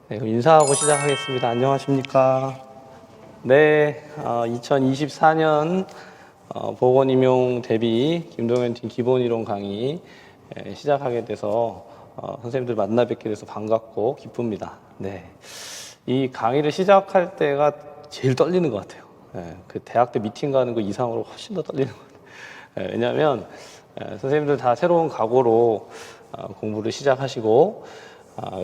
네, 그럼 인사하고 시작하겠습니다. 안녕하십니까? 네, 2024년 보건임용 대비 김동현 팀 기본이론 강의 시작하게 돼서 선생님들 만나 뵙게 돼서 반갑고 기쁩니다. 네, 이 강의를 시작할 때가 제일 떨리는 것 같아요. 네, 그 대학 때 미팅 가는 거 이상으로 훨씬 더 떨리는 것 같아요. 네, 왜냐하면 선생님들 다 새로운 각오로 공부를 시작하시고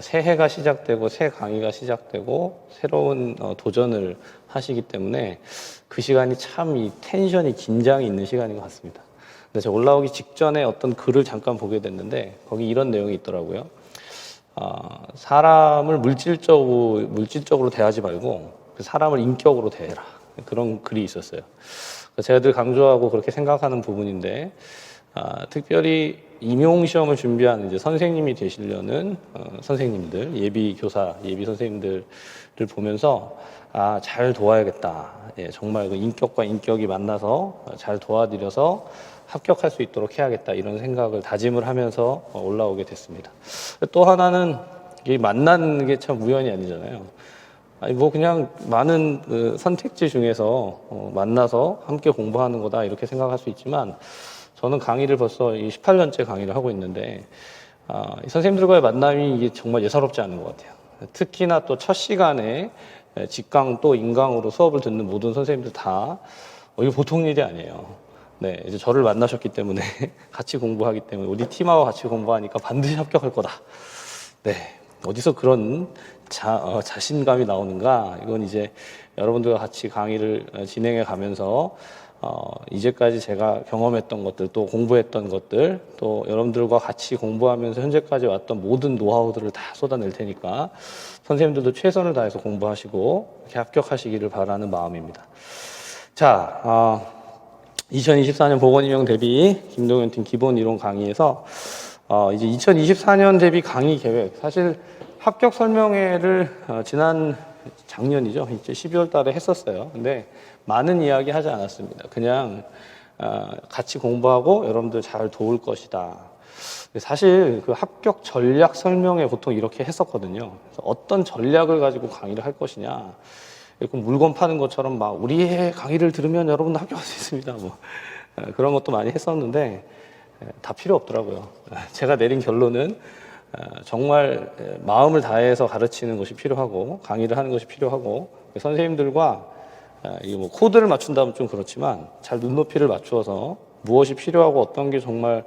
새해가 시작되고 새 강의가 시작되고 새로운 도전을 하시기 때문에 그 시간이 참 이 텐션이 긴장이 있는 시간인 것 같습니다. 근데 제가 올라오기 직전에 어떤 글을 잠깐 보게 됐는데 거기 이런 내용이 있더라고요. 사람을 물질적으로 대하지 말고 그 사람을 인격으로 대해라. 그런 글이 있었어요. 제가 늘 강조하고 그렇게 생각하는 부분인데 특별히 임용시험을 준비하는 이제 선생님이 되시려는 선생님들, 예비 교사, 예비 선생님들을 보면서 잘 도와야겠다. 예, 정말 그 인격과 인격이 만나서 잘 도와드려서 합격할 수 있도록 해야겠다. 이런 생각을 다짐을 하면서 올라오게 됐습니다. 또 하나는 이 만나는 게 참 우연이 아니잖아요. 아니 뭐 그냥 많은 그 선택지 중에서 만나서 함께 공부하는 거다 이렇게 생각할 수 있지만 저는 강의를 벌써 18년째 강의를 하고 있는데 이 선생님들과의 만남이 이게 정말 예사롭지 않은 것 같아요. 특히나 또 첫 시간에 직강 또 인강으로 수업을 듣는 모든 선생님들 다 이거 보통 일이 아니에요. 네, 이제 저를 만나셨기 때문에 같이 공부하기 때문에 우리 팀하고 같이 공부하니까 반드시 합격할 거다. 네, 어디서 그런 자신감이 나오는가? 이건 이제 여러분들과 같이 강의를 진행해 가면서 이제까지 제가 경험했던 것들, 또 공부했던 것들, 또 여러분들과 같이 공부하면서 현재까지 왔던 모든 노하우들을 다 쏟아낼 테니까 선생님들도 최선을 다해서 공부하시고 이렇게 합격하시기를 바라는 마음입니다. 자, 2024년 보건임용 대비 김동현 팀 기본이론 강의에서 이제 2024년 대비 강의 계획, 사실 합격 설명회를 지난 작년이죠. 이제 12월 달에 했었어요. 근데 많은 이야기 하지 않았습니다. 그냥 같이 공부하고 여러분들 잘 도울 것이다. 사실 그 합격 전략 설명회 보통 이렇게 했었거든요. 그래서 어떤 전략을 가지고 강의를 할 것이냐. 물건 파는 것처럼 막 우리의 강의를 들으면 여러분 합격할 수 있습니다. 뭐 그런 것도 많이 했었는데 다 필요 없더라고요. 제가 내린 결론은 정말 마음을 다해서 가르치는 것이 필요하고 강의를 하는 것이 필요하고 선생님들과 이 뭐 코드를 맞춘다면 좀 그렇지만 잘 눈높이를 맞추어서 무엇이 필요하고 어떤 게 정말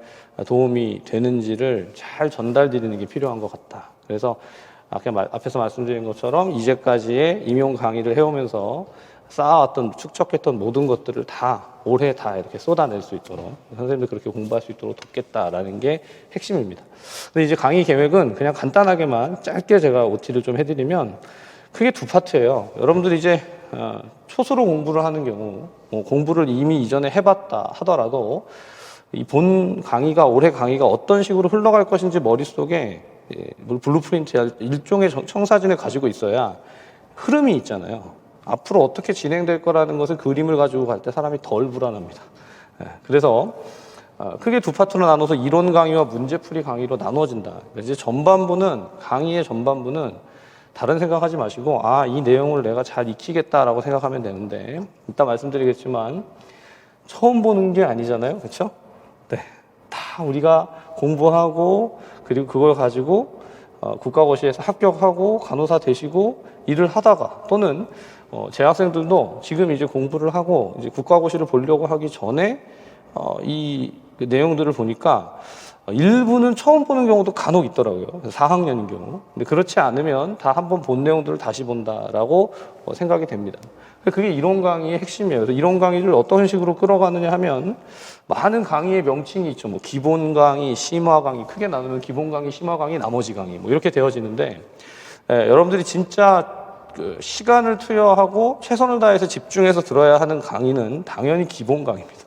도움이 되는지를 잘 전달드리는 게 필요한 것 같다. 그래서 앞에서 말씀드린 것처럼 이제까지의 임용 강의를 해오면서 쌓아왔던 축적했던 모든 것들을 다 올해 다 이렇게 쏟아낼 수 있도록 선생님들 그렇게 공부할 수 있도록 돕겠다라는 게 핵심입니다. 근데 이제 강의 계획은 그냥 간단하게만 짧게 제가 OT를 좀 해드리면 크게 두 파트예요. 여러분들이 이제 초수로 공부를 하는 경우 공부를 이미 이전에 해봤다 하더라도 이 본 강의가 올해 강의가 어떤 식으로 흘러갈 것인지 머릿속에 블루프린트 일종의 청사진을 가지고 있어야 흐름이 있잖아요. 앞으로 어떻게 진행될 거라는 것을 그림을 가지고 갈 때 사람이 덜 불안합니다. 그래서 크게 두 파트로 나눠서 이론 강의와 문제풀이 강의로 나눠진다. 이제 강의의 전반부는 다른 생각하지 마시고 이 내용을 내가 잘 익히겠다라고 생각하면 되는데 이따 말씀드리겠지만 처음 보는 게 아니잖아요. 그렇죠? 네. 다 우리가 공부하고 그리고 그걸 가지고 국가고시에서 합격하고 간호사 되시고 일을 하다가 또는 제 학생들도 지금 이제 공부를 하고 이제 국가고시를 보려고 하기 전에 이 내용들을 보니까 일부는 처음 보는 경우도 간혹 있더라고요. 4학년인 경우. 근데 그렇지 않으면 다 한번 본 내용들을 다시 본다라고 생각이 됩니다. 그게 이론 강의의 핵심이에요. 그래서 이론 강의를 어떤 식으로 끌어가느냐 하면 많은 강의의 명칭이 있죠. 뭐 기본 강의, 심화 강의, 크게 나누면 기본 강의, 심화 강의, 나머지 강의 뭐 이렇게 되어지는데 여러분들이 진짜 그 시간을 투여하고 최선을 다해서 집중해서 들어야 하는 강의는 당연히 기본 강의입니다.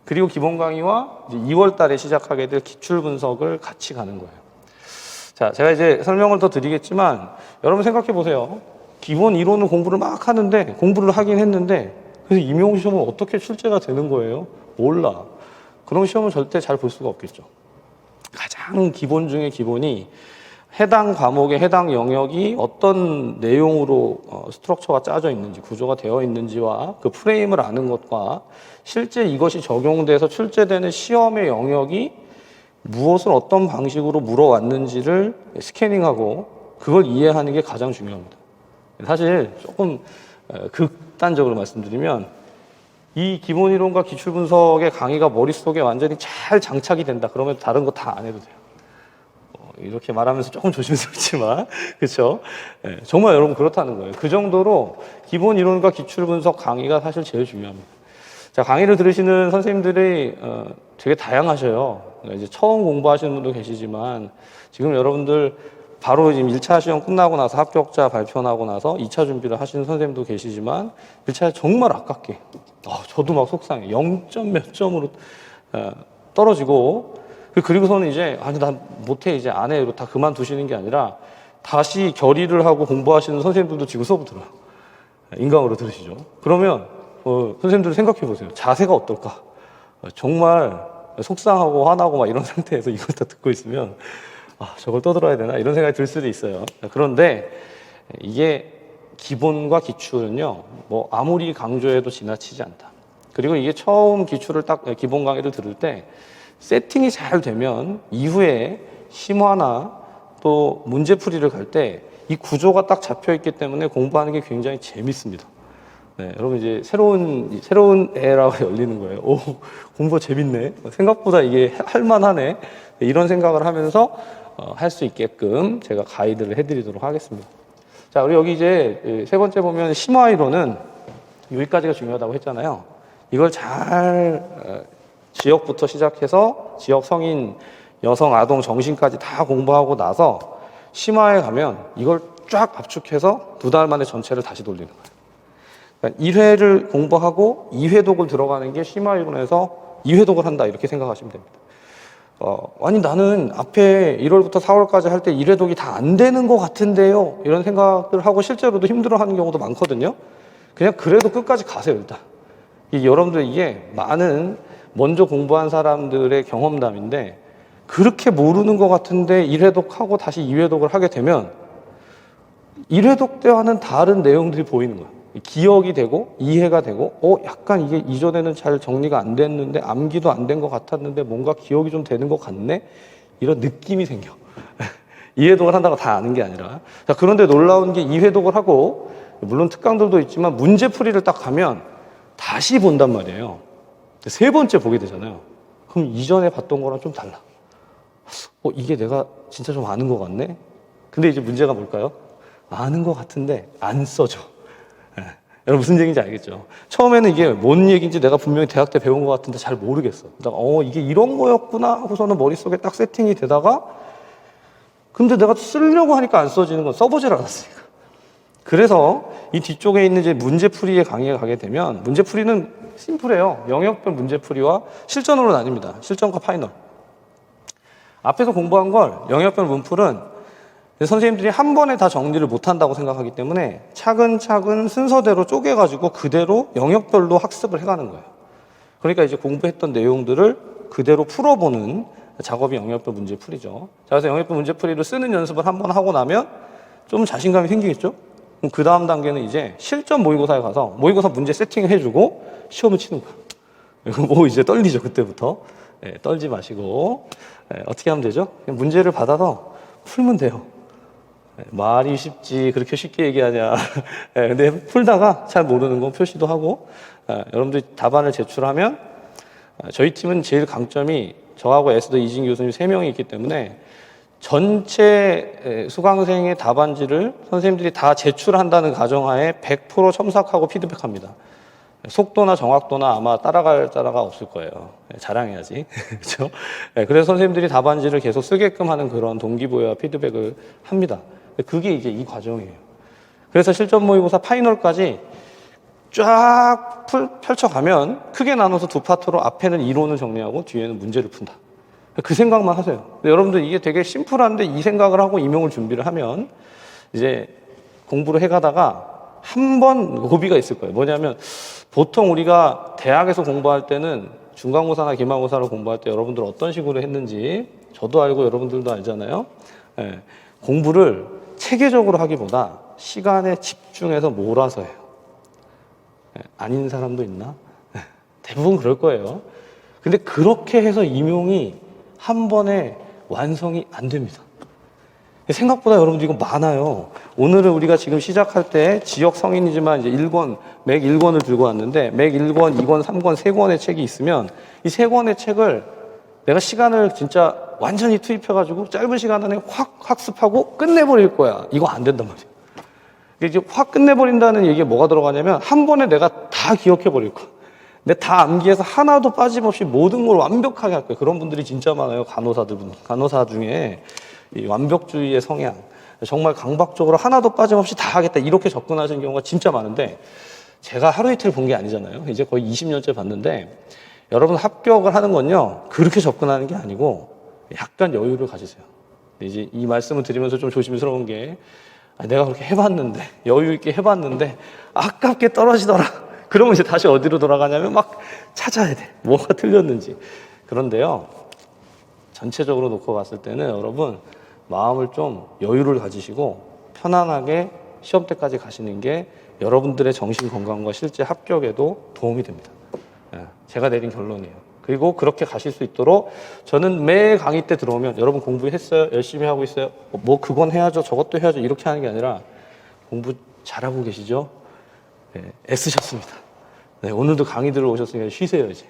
그리고 기본 강의와 이제 2월 달에 시작하게 될 기출 분석을 같이 가는 거예요. 자, 제가 이제 설명을 더 드리겠지만 여러분 생각해 보세요. 기본 이론은 공부를 막 하는데 공부를 하긴 했는데 그래서 임용 시험은 어떻게 출제가 되는 거예요? 몰라. 그런 시험은 절대 잘 볼 수가 없겠죠. 가장 기본 중에 기본이 해당 과목의 해당 영역이 어떤 내용으로 스트럭처가 짜져 있는지, 구조가 되어 있는지와 그 프레임을 아는 것과 실제 이것이 적용돼서 출제되는 시험의 영역이 무엇을 어떤 방식으로 물어왔는지를 스캐닝하고 그걸 이해하는 게 가장 중요합니다. 사실 조금 극단적으로 말씀드리면 이 기본이론과 기출분석의 강의가 머릿속에 완전히 잘 장착이 된다. 그러면 다른 거 다 안 해도 돼요. 이렇게 말하면서 조금 조심스럽지만 그렇죠? 네, 정말 여러분 그렇다는 거예요. 그 정도로 기본 이론과 기출 분석 강의가 사실 제일 중요합니다. 자, 강의를 들으시는 선생님들이 되게 다양하셔요. 그러니까 이제 처음 공부하시는 분도 계시지만 지금 여러분들 바로 지금 1차 시험 끝나고 나서 합격자 발표나고 나서 2차 준비를 하시는 선생님도 계시지만 1차에 정말 아깝게 저도 막 속상해. 0점 몇 점으로 떨어지고 그리고서는 이제 아니 난 못해 이제 안 해 이러고 다 그만두시는 게 아니라 다시 결의를 하고 공부하시는 선생님들도 지금 수업 들어요. 인강으로 들으시죠. 그러면 선생님들 생각해 보세요. 자세가 어떨까? 정말 속상하고 화나고 막 이런 상태에서 이걸 다 듣고 있으면 저걸 떠들어야 되나 이런 생각이 들 수도 있어요. 그런데 이게 기본과 기출은요 뭐 아무리 강조해도 지나치지 않다. 그리고 이게 처음 기출을 딱 기본 강의를 들을 때 세팅이 잘 되면 이후에 심화나 또 문제풀이를 갈 때 이 구조가 딱 잡혀 있기 때문에 공부하는 게 굉장히 재밌습니다. 네, 여러분 이제 새로운 에라가 열리는 거예요. 오, 공부 재밌네. 생각보다 이게 할만하네. 이런 생각을 하면서 할 수 있게끔 제가 가이드를 해드리도록 하겠습니다. 자, 우리 여기 이제 세 번째 보면 심화 이론은 여기까지가 중요하다고 했잖아요. 이걸 잘 지역부터 시작해서 지역 성인, 여성, 아동, 정신까지 다 공부하고 나서 심화에 가면 이걸 쫙 압축해서 2달 만에 전체를 다시 돌리는 거예요. 그러니까 1회를 공부하고 2회독을 들어가는 게 심화 이론에서 2회독을 한다 이렇게 생각하시면 됩니다. 아니 나는 앞에 1월부터 4월까지 할 때 1회독이 다 안 되는 것 같은데요. 이런 생각을 하고 실제로도 힘들어하는 경우도 많거든요. 그냥 그래도 끝까지 가세요 일단. 여러분들 이게 많은 먼저 공부한 사람들의 경험담인데 그렇게 모르는 것 같은데 1회독하고 다시 2회독을 하게 되면 1회독 때와는 다른 내용들이 보이는 거예요. 기억이 되고 이해가 되고 약간 이게 이전에는 잘 정리가 안 됐는데 암기도 안 된 것 같았는데 뭔가 기억이 좀 되는 것 같네? 이런 느낌이 생겨. 2회독을 한다고 다 아는 게 아니라. 자, 그런데 놀라운 게 2회독을 하고 물론 특강들도 있지만 문제풀이를 딱 가면 다시 본단 말이에요. 세 번째 보게 되잖아요. 그럼 이전에 봤던 거랑 좀 달라. 이게 내가 진짜 좀 아는 것 같네? 근데 이제 문제가 뭘까요? 아는 것 같은데 안 써져. 여러분 무슨 얘기인지 알겠죠? 처음에는 이게 뭔 얘기인지 내가 분명히 대학 때 배운 것 같은데 잘 모르겠어. 이게 이런 거였구나 하고서는 머릿속에 딱 세팅이 되다가 근데 내가 쓰려고 하니까 안 써지는 건 써보질 않았으니까. 그래서 이 뒤쪽에 있는 이제 문제풀이의 강의에 가게 되면 문제풀이는 심플해요. 영역별 문제풀이와 실전으로 나뉩니다. 실전과 파이널. 앞에서 공부한 걸 영역별 문풀은 선생님들이 한 번에 다 정리를 못한다고 생각하기 때문에 차근차근 순서대로 쪼개가지고 그대로 영역별로 학습을 해가는 거예요. 그러니까 이제 공부했던 내용들을 그대로 풀어보는 작업이 영역별 문제풀이죠. 자, 그래서 영역별 문제풀이를 쓰는 연습을 한 번 하고 나면 좀 자신감이 생기겠죠? 그럼 그 다음 단계는 이제 실전 모의고사에 가서 모의고사 문제 세팅을 해주고 시험을 치는 거예요. 이제 떨리죠, 그때부터. 떨지 마시고. 어떻게 하면 되죠? 그냥 문제를 받아서 풀면 돼요. 말이 쉽지 그렇게 쉽게 얘기하냐. 근데 풀다가 잘 모르는 건 표시도 하고 여러분들이 답안을 제출하면 저희 팀은 제일 강점이 저하고 에스더 이진 교수님 3명이 있기 때문에 전체 수강생의 답안지를 선생님들이 다 제출한다는 가정하에 100% 첨삭하고 피드백합니다. 속도나 정확도나 아마 따라갈 자라가 없을 거예요. 자랑해야지. 그렇죠? 그래서 선생님들이 답안지를 계속 쓰게끔 하는 그런 동기부여와 피드백을 합니다. 그게 이제 이 과정이에요. 그래서 실전 모의고사 파이널까지 쫙 펼쳐가면 크게 나눠서 두 파트로 앞에는 이론을 정리하고 뒤에는 문제를 푼다. 그 생각만 하세요. 여러분들 이게 되게 심플한데 이 생각을 하고 임용을 준비를 하면 이제 공부를 해가다가 한 번 고비가 있을 거예요. 뭐냐면 보통 우리가 대학에서 공부할 때는 중간고사나 기말고사를 공부할 때 여러분들 어떤 식으로 했는지 저도 알고 여러분들도 알잖아요. 공부를 체계적으로 하기보다 시간에 집중해서 몰아서 해요. 아닌 사람도 있나? 대부분 그럴 거예요. 근데 그렇게 해서 임용이 한 번에 완성이 안 됩니다. 생각보다 여러분들 이거 많아요. 오늘은 우리가 지금 시작할 때 지역 성인이지만 이제 1권, 맥 1권을 들고 왔는데 맥 1권, 2권, 3권, 3권의 책이 있으면 이 3권의 책을 내가 시간을 진짜 완전히 투입해가지고 짧은 시간 안에 확 학습하고 끝내버릴 거야. 이거 안 된단 말이에요. 이제 확 끝내버린다는 얘기에 뭐가 들어가냐면 한 번에 내가 다 기억해버릴 거야. 근데 다 암기해서 하나도 빠짐없이 모든 걸 완벽하게 할 거예요. 그런 분들이 진짜 많아요. 간호사 중에 이 완벽주의의 성향. 정말 강박적으로 하나도 빠짐없이 다 하겠다. 이렇게 접근하시는 경우가 진짜 많은데 제가 하루 이틀 본 게 아니잖아요. 이제 거의 20년째 봤는데 여러분 합격을 하는 건요. 그렇게 접근하는 게 아니고 약간 여유를 가지세요. 이제 이 말씀을 드리면서 좀 조심스러운 게 내가 그렇게 해봤는데 여유 있게 해봤는데 아깝게 떨어지더라. 그러면 이제 다시 어디로 돌아가냐면 막 찾아야 돼. 뭐가 틀렸는지. 그런데요. 전체적으로 놓고 봤을 때는 여러분 마음을 좀 여유를 가지시고 편안하게 시험 때까지 가시는 게 여러분들의 정신 건강과 실제 합격에도 도움이 됩니다. 제가 내린 결론이에요. 그리고 그렇게 가실 수 있도록 저는 매 강의 때 들어오면 여러분 공부했어요? 열심히 하고 있어요? 뭐 그건 해야죠. 저것도 해야죠. 이렇게 하는 게 아니라 공부 잘하고 계시죠? 네, 애쓰셨습니다. 네, 오늘도 강의 들어오셨으니까 쉬세요 이제.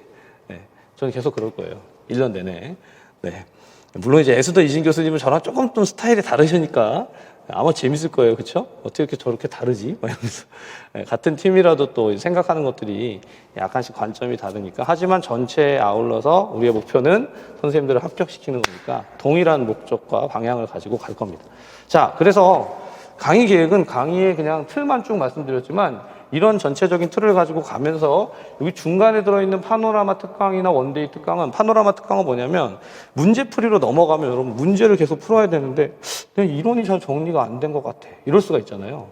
네, 저는 계속 그럴 거예요. 1년 내내. 네. 물론 이제 에스더 이진 교수님은 저랑 조금 좀 스타일이 다르시니까 아마 재밌을 거예요. 그렇죠? 어떻게 이렇게 저렇게 다르지? 이러면서. 네, 같은 팀이라도 또 생각하는 것들이 약간씩 관점이 다르니까. 하지만 전체에 아울러서 우리의 목표는 선생님들을 합격시키는 거니까 동일한 목적과 방향을 가지고 갈 겁니다. 자, 그래서 강의 계획은 강의의 그냥 틀만 쭉 말씀드렸지만 이런 전체적인 틀을 가지고 가면서 여기 중간에 들어있는 파노라마 특강이나 원데이 특강은 파노라마 특강은 뭐냐면 문제풀이로 넘어가면 여러분 문제를 계속 풀어야 되는데 이론이 잘 정리가 안 된 것 같아. 이럴 수가 있잖아요.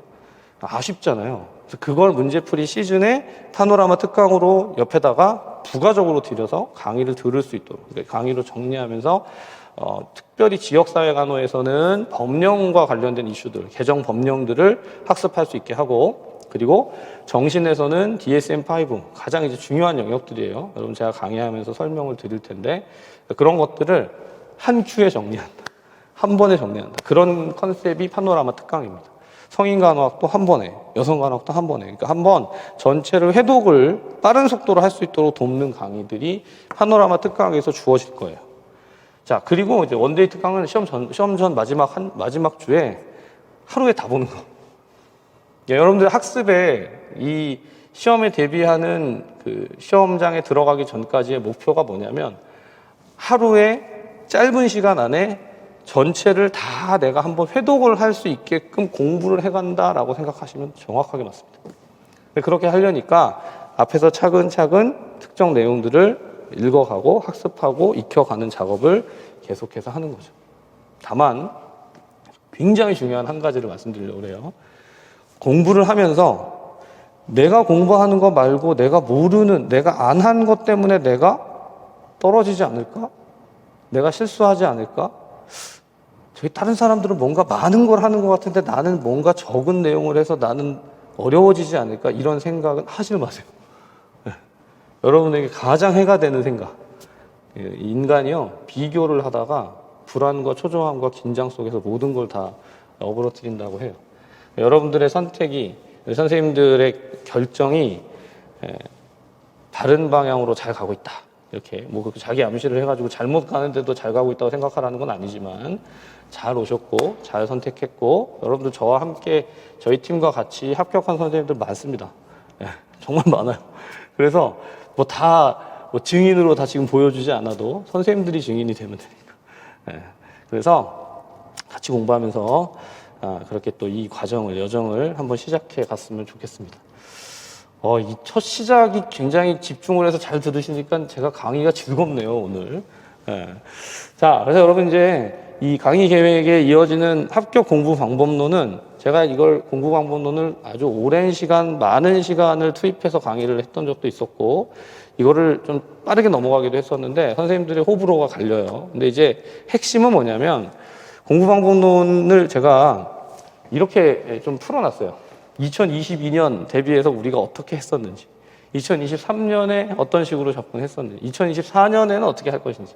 아쉽잖아요. 그래서 그걸 문제풀이 시즌에 파노라마 특강으로 옆에다가 부가적으로 들여서 강의를 들을 수 있도록 그러니까 강의로 정리하면서 특별히 지역사회간호에서는 법령과 관련된 이슈들, 개정 법령들을 학습할 수 있게 하고 그리고 정신에서는 DSM-5 가장 이제 중요한 영역들이에요. 여러분 제가 강의하면서 설명을 드릴 텐데 그런 것들을 한 큐에 정리한다. 한 번에 정리한다. 그런 컨셉이 파노라마 특강입니다. 성인간호학도 한 번에, 여성간호학도 한 번에. 그러니까 한 번 전체를 회독을 빠른 속도로 할 수 있도록 돕는 강의들이 파노라마 특강에서 주어질 거예요. 자, 그리고 이제 원데이 특강은 시험 전 마지막 주에 하루에 다 보는 거. 여러분들 학습에 이 시험에 대비하는 그 시험장에 들어가기 전까지의 목표가 뭐냐면 하루에 짧은 시간 안에 전체를 다 내가 한번 회독을 할 수 있게끔 공부를 해간다라고 생각하시면 정확하게 맞습니다. 그렇게 하려니까 앞에서 차근차근 특정 내용들을 읽어가고 학습하고 익혀가는 작업을 계속해서 하는 거죠. 다만 굉장히 중요한 한 가지를 말씀드리려고 해요. 공부를 하면서 내가 공부하는 거 말고 내가 모르는, 내가 안 한 것 때문에 내가 떨어지지 않을까? 내가 실수하지 않을까? 저희 다른 사람들은 뭔가 많은 걸 하는 것 같은데 나는 뭔가 적은 내용을 해서 나는 어려워지지 않을까? 이런 생각은 하지 마세요. 여러분에게 가장 해가 되는 생각. 인간이요, 비교를 하다가 불안과 초조함과 긴장 속에서 모든 걸 다 어그러뜨린다고 해요. 여러분들의 선택이, 선생님들의 결정이 바른 방향으로 잘 가고 있다. 이렇게 뭐 자기 암시를 해가지고 잘못 가는데도 잘 가고 있다고 생각하라는 건 아니지만 잘 오셨고 잘 선택했고 여러분들 저와 함께 저희 팀과 같이 합격한 선생님들 많습니다. 정말 많아요. 그래서 뭐 증인으로 다 지금 보여주지 않아도 선생님들이 증인이 되면 되니까. 그래서 같이 공부하면서 그렇게 또 이 여정을 한번 시작해 갔으면 좋겠습니다. 이 첫 시작이 굉장히 집중을 해서 잘 들으시니까 제가 강의가 즐겁네요, 오늘. 자, 그래서 여러분 이제 이 강의 계획에 이어지는 합격 공부 방법론은 제가 이걸 공부 방법론을 아주 오랜 시간, 많은 시간을 투입해서 강의를 했던 적도 있었고, 이거를 좀 빠르게 넘어가기도 했었는데, 선생님들의 호불호가 갈려요. 근데 이제 핵심은 뭐냐면, 공부 방법론을 제가 이렇게 좀 풀어놨어요. 2022년 대비해서 우리가 어떻게 했었는지, 2023년에 어떤 식으로 접근했었는지, 2024년에는 어떻게 할 것인지.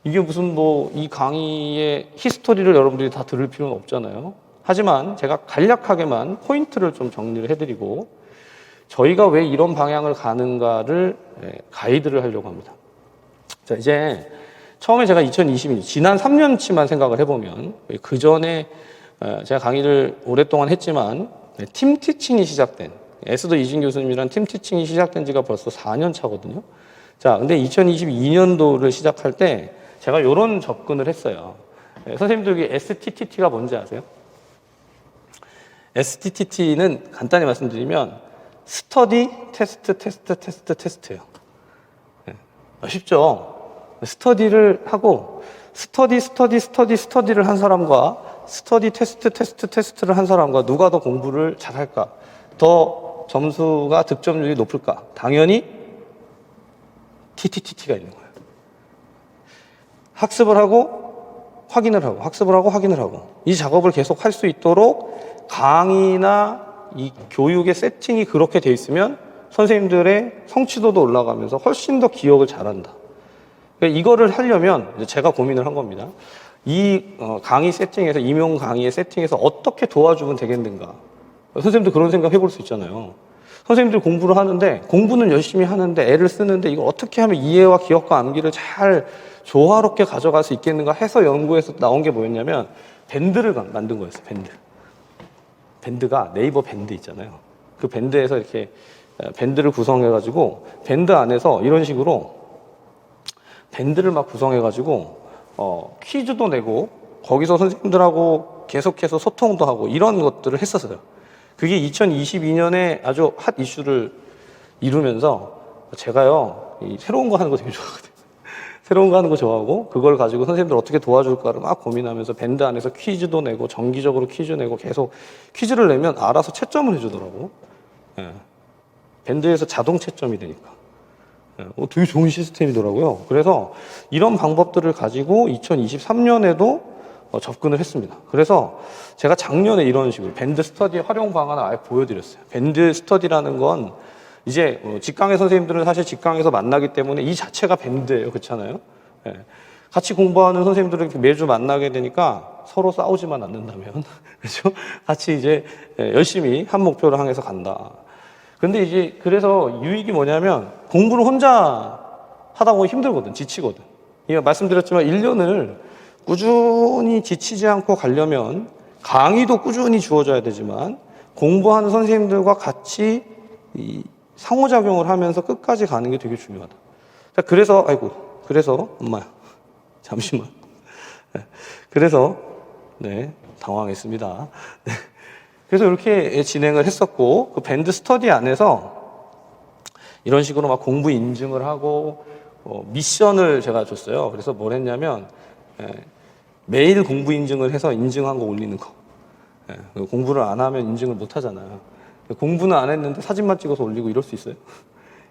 이게 무슨 뭐 이 강의의 히스토리를 여러분들이 다 들을 필요는 없잖아요. 하지만 제가 간략하게만 포인트를 좀 정리를 해드리고 저희가 왜 이런 방향을 가는가를 가이드를 하려고 합니다. 자, 이제 처음에 제가 2022년, 지난 3년치만 생각을 해보면 그 전에 제가 강의를 오랫동안 했지만 팀 티칭이 시작된, 에스더 이진 교수님이랑 팀 티칭이 시작된 지가 벌써 4년 차거든요. 자, 근데 2022년도를 시작할 때 제가 이런 접근을 했어요. 선생님들 여기 STTT가 뭔지 아세요? STTT는 간단히 말씀드리면 스터디, 테스트, 테스트, 테스트, 테스트예요. 쉽죠? 스터디를 하고 스터디를 한 사람과 스터디, 테스트, 테스트, 테스트를 한 사람과 누가 더 공부를 잘할까? 더 점수가 득점률이 높을까? 당연히 TTTT가 있는 거예요. 학습을 하고 확인을 하고 학습을 하고 확인을 하고 이 작업을 계속 할 수 있도록 강의나 이 교육의 세팅이 그렇게 돼 있으면 선생님들의 성취도도 올라가면서 훨씬 더 기억을 잘한다. 그러니까 이거를 하려면 이제 제가 고민을 한 겁니다. 이 강의 세팅에서 임용 강의의 세팅에서 어떻게 도와주면 되겠는가. 선생님도 그런 생각 해볼 수 있잖아요. 선생님들 공부를 하는데 공부는 열심히 하는데 애를 쓰는데 이걸 어떻게 하면 이해와 기억과 암기를 잘 조화롭게 가져갈 수 있겠는가 해서 연구에서 나온 게 뭐였냐면 밴드를 만든 거였어요. 밴드가 네이버 밴드 있잖아요. 그 밴드에서 이렇게 밴드를 구성해가지고 밴드 안에서 이런 식으로 밴드를 막 구성해가지고 퀴즈도 내고 거기서 선생님들하고 계속해서 소통도 하고 이런 것들을 했었어요. 그게 2022년에 아주 핫 이슈를 이루면서 제가요 새로운 거 하는 거 되게 좋아하거든요. 새로운 거 하는 거 좋아하고 그걸 가지고 선생님들 어떻게 도와줄까를 막 고민하면서 밴드 안에서 퀴즈도 내고 정기적으로 퀴즈 내고 계속 퀴즈를 내면 알아서 채점을 해주더라고. 예. 밴드에서 자동 채점이 되니까. 되게 좋은 시스템이더라고요. 그래서 이런 방법들을 가지고 2023년에도 접근을 했습니다. 그래서 제가 작년에 이런 식으로 밴드 스터디의 활용 방안을 아예 보여드렸어요. 밴드 스터디라는 건 이제 직강의 선생님들은 사실 직강에서 만나기 때문에 이 자체가 밴드예요. 그렇잖아요. 예. 같이 공부하는 선생님들을 매주 만나게 되니까 서로 싸우지만 않는다면 그렇죠? 같이 이제 열심히 한 목표를 향해서 간다. 근데 이제 그래서 유익이 뭐냐면 공부를 혼자 하다 보면 힘들거든. 지치거든. 이거 말씀드렸지만 1년을 꾸준히 지치지 않고 가려면 강의도 꾸준히 주어져야 되지만 공부하는 선생님들과 같이 이 상호작용을 하면서 끝까지 가는 게 되게 중요하다. 그래서 그래서 엄마야 잠시만. 그래서 네 당황했습니다. 네. 그래서 이렇게 진행을 했었고 그 밴드 스터디 안에서 이런 식으로 막 공부 인증을 하고 미션을 제가 줬어요. 그래서 뭘 했냐면 매일 공부 인증을 해서 인증한 거 올리는 거. 공부를 안 하면 인증을 못 하잖아요. 공부는 안 했는데 사진만 찍어서 올리고 이럴 수 있어요?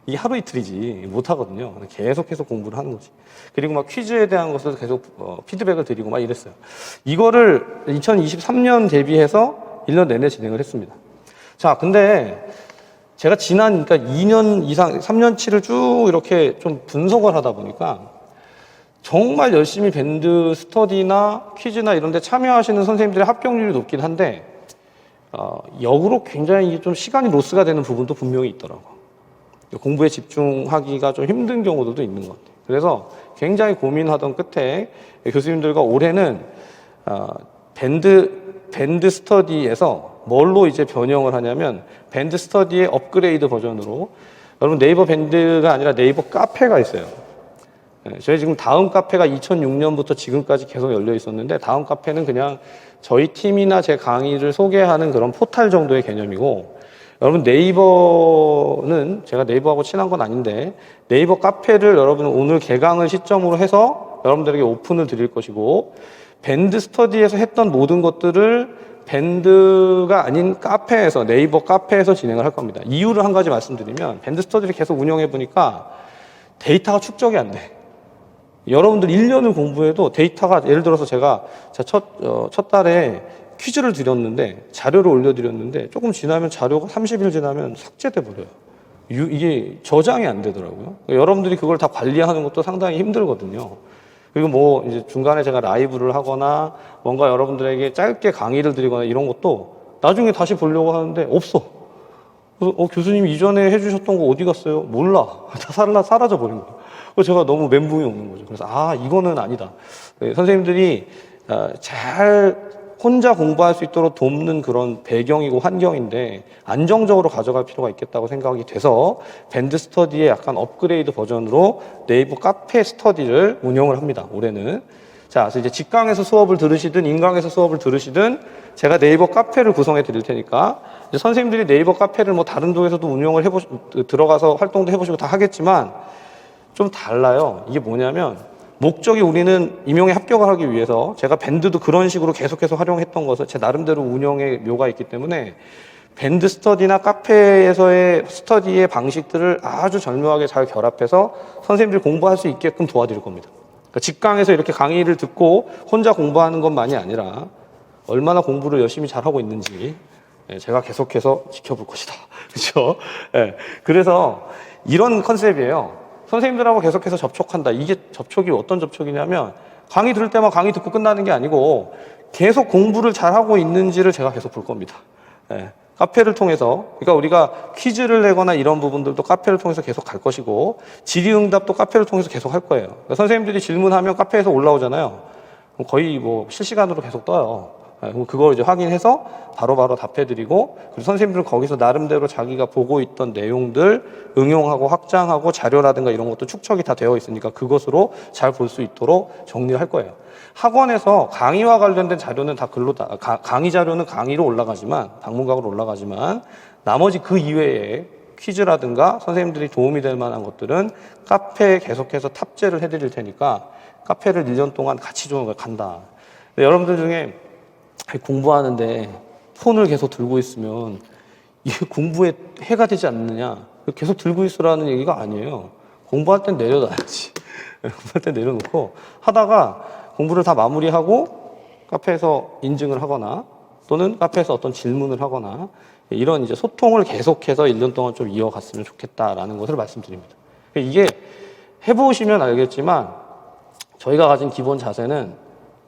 이게 하루 이틀이지 못 하거든요. 계속해서 공부를 하는 거지. 그리고 막 퀴즈에 대한 것을 계속 피드백을 드리고 막 이랬어요. 이거를 2023년 대비해서 1년 내내 진행을 했습니다. 자, 근데 제가 지난 그러니까 2년 이상 3년치를 쭉 이렇게 좀 분석을 하다 보니까 정말 열심히 밴드 스터디나 퀴즈나 이런 데 참여하시는 선생님들의 합격률이 높긴 한데 역으로 굉장히 좀 시간이 로스가 되는 부분도 분명히 있더라고요. 공부에 집중하기가 좀 힘든 경우들도 있는 것 같아요. 그래서 굉장히 고민하던 끝에 교수님들과 올해는 밴드 스터디에서 뭘로 이제 변형을 하냐면 밴드 스터디의 업그레이드 버전으로 여러분 네이버 밴드가 아니라 네이버 카페가 있어요. 저희 지금 다음 카페가 2006년부터 지금까지 계속 열려 있었는데 다음 카페는 그냥 저희 팀이나 제 강의를 소개하는 그런 포탈 정도의 개념이고 여러분 네이버는 제가 네이버하고 친한 건 아닌데 네이버 카페를 여러분 오늘 개강을 시점으로 해서 여러분들에게 오픈을 드릴 것이고 밴드 스터디에서 했던 모든 것들을 밴드가 아닌 카페에서 네이버 카페에서 진행을 할 겁니다. 이유를 한 가지 말씀드리면 밴드 스터디를 계속 운영해 보니까 데이터가 축적이 안 돼. 여러분들 1년을 공부해도 데이터가 예를 들어서 제가 첫 달에 퀴즈를 드렸는데 자료를 올려드렸는데 조금 지나면 자료가 30일 지나면 삭제돼 버려요. 이게 저장이 안 되더라고요. 여러분들이 그걸 다 관리하는 것도 상당히 힘들거든요. 그리고 뭐 이제 중간에 제가 라이브를 하거나 뭔가 여러분들에게 짧게 강의를 드리거나 이런 것도 나중에 다시 보려고 하는데 없어. 교수님 이전에 해주셨던 거 어디 갔어요? 몰라. 다 사라져 버린 거예요. 그래서 제가 너무 멘붕이 오는 거죠. 그래서 이거는 아니다. 선생님들이 잘 혼자 공부할 수 있도록 돕는 그런 배경이고 환경인데 안정적으로 가져갈 필요가 있겠다고 생각이 돼서 밴드 스터디의 약간 업그레이드 버전으로 네이버 카페 스터디를 운영을 합니다. 올해는. 자, 그래서 이제 직강에서 수업을 들으시든 인강에서 수업을 들으시든 제가 네이버 카페를 구성해 드릴 테니까 이제 선생님들이 네이버 카페를 뭐 다른 도에서도 운영을 들어가서 활동도 해보시고 다 하겠지만 좀 달라요. 이게 뭐냐면 목적이 우리는 임용에 합격을 하기 위해서 제가 밴드도 그런 식으로 계속해서 활용했던 것을 제 나름대로 운영의 묘가 있기 때문에 밴드 스터디나 카페에서의 스터디의 방식들을 아주 절묘하게 잘 결합해서 선생님들이 공부할 수 있게끔 도와드릴 겁니다. 그러니까 직강에서 이렇게 강의를 듣고 혼자 공부하는 것만이 아니라 얼마나 공부를 열심히 잘하고 있는지 제가 계속해서 지켜볼 것이다. 그렇죠? 그래서 이런 컨셉이에요. 선생님들하고 계속해서 접촉한다. 이게 접촉이 어떤 접촉이냐면 강의 들을 때만 강의 듣고 끝나는 게 아니고 계속 공부를 잘하고 있는지를 제가 계속 볼 겁니다. 카페를 통해서, 그러니까 우리가 퀴즈를 내거나 이런 부분들도 카페를 통해서 계속 갈 것이고 질의응답도 카페를 통해서 계속 할 거예요. 그러니까 선생님들이 질문하면 카페에서 올라오잖아요. 거의 뭐 실시간으로 계속 떠요. 그걸 이제 확인해서 바로바로 답해드리고, 그리고 선생님들은 거기서 나름대로 자기가 보고 있던 내용들 응용하고 확장하고 자료라든가 이런 것도 축적이 다 되어 있으니까 그것으로 잘 볼 수 있도록 정리를 할 거예요. 학원에서 강의와 관련된 자료는 다 글로 강의 자료는 강의로 올라가지만, 방문각으로 올라가지만 나머지 그 이외에 퀴즈라든가 선생님들이 도움이 될 만한 것들은 카페에 계속해서 탑재를 해드릴 테니까 카페를 1년 동안 같이 좀 간다. 여러분들 중에 공부하는데 폰을 계속 들고 있으면 이게 공부에 해가 되지 않느냐, 계속 들고 있으라는 얘기가 아니에요. 공부할 땐 내려놔야지. 공부할 땐 내려놓고 하다가 공부를 다 마무리하고 카페에서 인증을 하거나 또는 카페에서 어떤 질문을 하거나 이런 이제 소통을 계속해서 1년 동안 좀 이어갔으면 좋겠다라는 것을 말씀드립니다. 이게 해보시면 알겠지만 저희가 가진 기본 자세는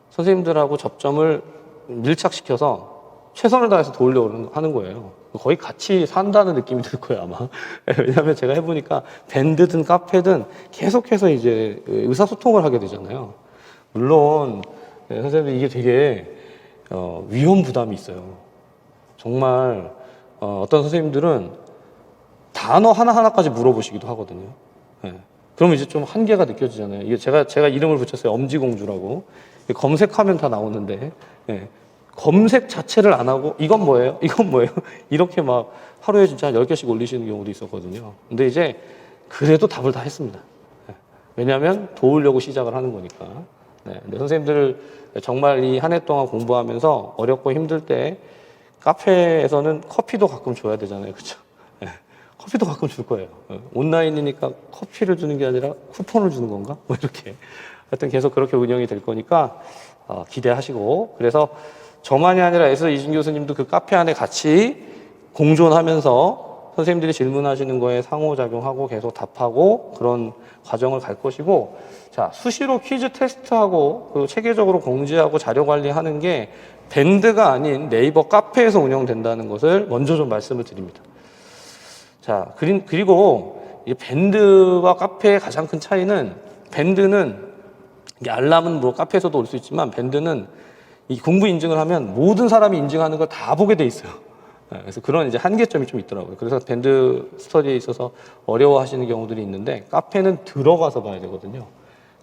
선생님들하고 접점을 밀착시켜서 최선을 다해서 도우려고 하는 거예요. 거의 같이 산다는 느낌이 들 거예요, 아마. 왜냐하면 제가 해보니까 밴드든 카페든 계속해서 이제 의사소통을 하게 되잖아요. 물론 선생님들 이게 되게 위험 부담이 있어요. 정말 어떤 선생님들은 단어 하나하나까지 물어보시기도 하거든요. 그러면 이제 좀 한계가 느껴지잖아요. 이게 제가 이름을 붙였어요. 엄지공주라고. 검색하면 다 나오는데, 검색 자체를 안 하고, 이건 뭐예요? 이건 뭐예요? 이렇게 막 하루에 진짜 한 10개씩 올리시는 경우도 있었거든요. 근데 이제 그래도 답을 다 했습니다. 왜냐하면 도우려고 시작을 하는 거니까. 근데 선생님들 정말 이 한 해 동안 공부하면서 어렵고 힘들 때 카페에서는 커피도 가끔 줘야 되잖아요. 그렇죠? 커피도 가끔 줄 거예요. 온라인이니까 커피를 주는 게 아니라 쿠폰을 주는 건가? 뭐 이렇게. 하여튼 계속 그렇게 운영이 될 거니까 기대하시고, 그래서 저만이 아니라 에서 이준 교수님도 그 카페 안에 같이 공존하면서 선생님들이 질문하시는 거에 상호작용하고 계속 답하고 그런 과정을 갈 것이고, 자, 수시로 퀴즈 테스트하고 그 체계적으로 공지하고 자료 관리하는 게 밴드가 아닌 네이버 카페에서 운영된다는 것을 먼저 좀 말씀을 드립니다. 자, 그리고 이 밴드와 카페의 가장 큰 차이는, 밴드는 이게 알람은 뭐 카페에서도 올 수 있지만 밴드는 이 공부 인증을 하면 모든 사람이 인증하는 걸 다 보게 돼 있어요. 그래서 그런 이제 한계점이 좀 있더라고요. 그래서 밴드 스터디에 있어서 어려워하시는 경우들이 있는데 카페는 들어가서 봐야 되거든요.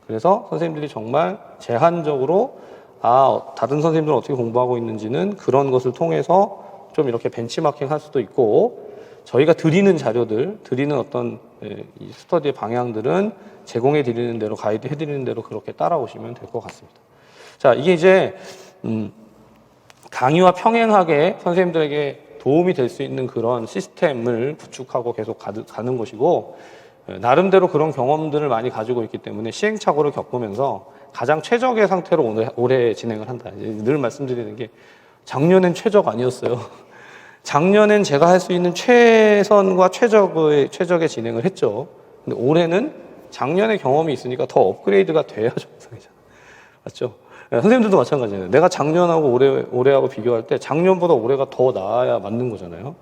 그래서 선생님들이 정말 제한적으로 다른 선생님들은 어떻게 공부하고 있는지는 그런 것을 통해서 좀 이렇게 벤치마킹 할 수도 있고, 저희가 드리는 자료들, 드리는 어떤 이 스터디의 방향들은 제공해 드리는 대로, 가이드 해 드리는 대로 그렇게 따라오시면 될 것 같습니다. 자, 이게 이제 강의와 평행하게 선생님들에게 도움이 될 수 있는 그런 시스템을 구축하고 계속 가는 것이고, 나름대로 그런 경험들을 많이 가지고 있기 때문에 시행착오를 겪으면서 가장 최적의 상태로 올해 진행을 한다. 늘 말씀드리는 게 작년엔 최적 아니었어요. 작년엔 제가 할 수 있는 최선과 최적의 진행을 했죠. 근데 올해는 작년에 경험이 있으니까 더 업그레이드가 돼야 정상이잖아요. 맞죠? 선생님들도 마찬가지예요. 내가 작년하고 올해하고 비교할 때 작년보다 올해가 더 나아야 맞는 거잖아요.